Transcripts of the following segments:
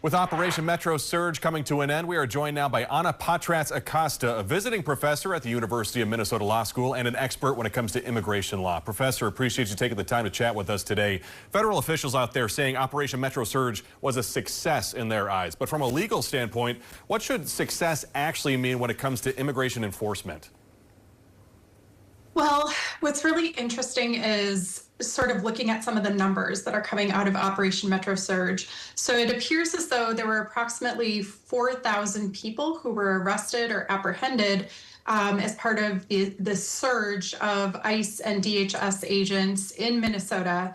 With Operation Metro Surge coming to an end, we are joined now by Ana Pottratz Acosta, a visiting professor at the University of Minnesota Law School and an expert when it comes to immigration law. Professor, appreciate you taking the time to chat with us today. Federal officials out there saying Operation Metro Surge was a success in their eyes. But from a legal standpoint, what should success actually mean when it comes to immigration enforcement? Well, what's really interesting is sort of looking at some of the numbers that are coming out of Operation Metro Surge. So it appears as though there were approximately 4,000 people who were arrested or apprehended as part of the surge of ICE and DHS agents in Minnesota.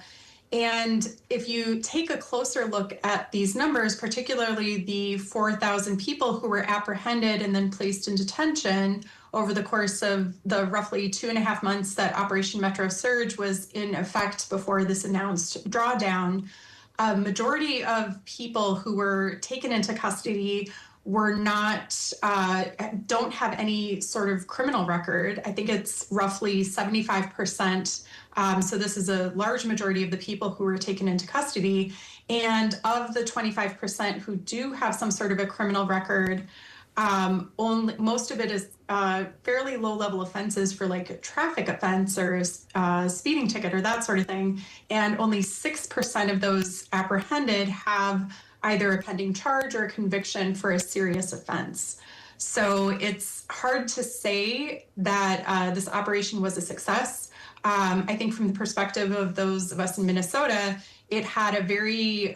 And if you take a closer look at these numbers, particularly the 4,000 people who were apprehended and then placed in detention over the course of the roughly 2.5 months that Operation Metro Surge was in effect before this announced drawdown, a majority of people who were taken into custody were not, don't have any sort of criminal record. I think it's roughly 75%. So this is a large majority of the people who were taken into custody. And of the 25% who do have some sort of a criminal record, most of it is fairly low-level offenses for like a traffic offense or a speeding ticket or that sort of thing. And only 6% of those apprehended have either a pending charge or a conviction for a serious offense. So it's hard to say that this operation was a success. I think from the perspective of those of us in Minnesota, it had a very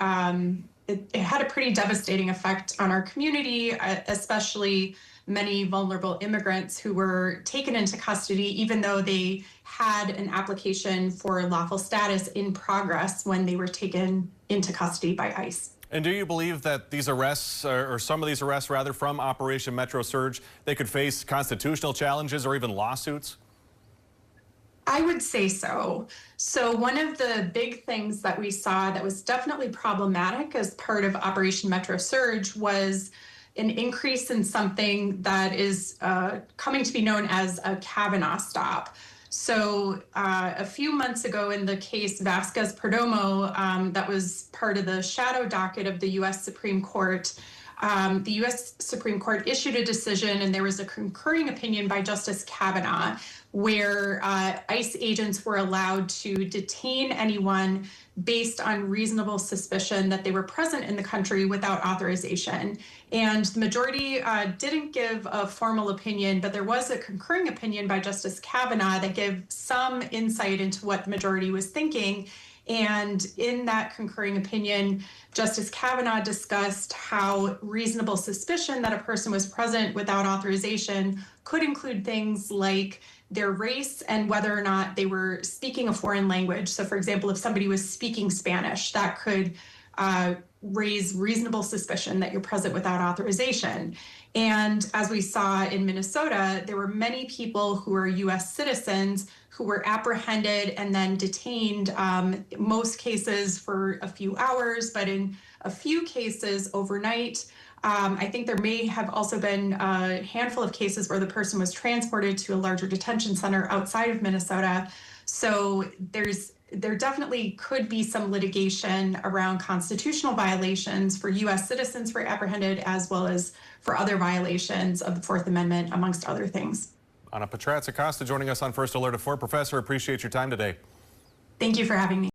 it had a pretty devastating effect on our community, especially many vulnerable immigrants who were taken into custody, even though they had an application for lawful status in progress when they were taken into custody by ICE. And do you believe that these arrests, or some of these arrests rather, from Operation Metro Surge, they could face constitutional challenges or even lawsuits? I would say so. So one of the big things that we saw that was definitely problematic as part of Operation Metro Surge was an increase in something that is coming to be known as a Kavanaugh stop. So a few months ago in the case Vasquez-Perdomo, that was part of the shadow docket of the U.S. Supreme Court, the U.S. Supreme Court issued a decision and there was a concurring opinion by Justice Kavanaugh where ICE agents were allowed to detain anyone based on reasonable suspicion that they were present in the country without authorization. And the majority didn't give a formal opinion, but there was a concurring opinion by Justice Kavanaugh that gave some insight into what the majority was thinking. And in that concurring opinion, Justice Kavanaugh discussed how reasonable suspicion that a person was present without authorization could include things like their race and whether or not they were speaking a foreign language. So for example, if somebody was speaking Spanish, that could raise reasonable suspicion that you're present without authorization. And as we saw in Minnesota, there were many people who are US citizens who were apprehended and then detained, most cases for a few hours, but in a few cases overnight. I think there may have also been a handful of cases where the person was transported to a larger detention center outside of Minnesota. So there definitely could be some litigation around constitutional violations for U.S. citizens who were apprehended, as well as for other violations of the Fourth Amendment, amongst other things. Ana Pottratz Acosta joining us on First Alert at 4. Professor, appreciate your time today. Thank you for having me.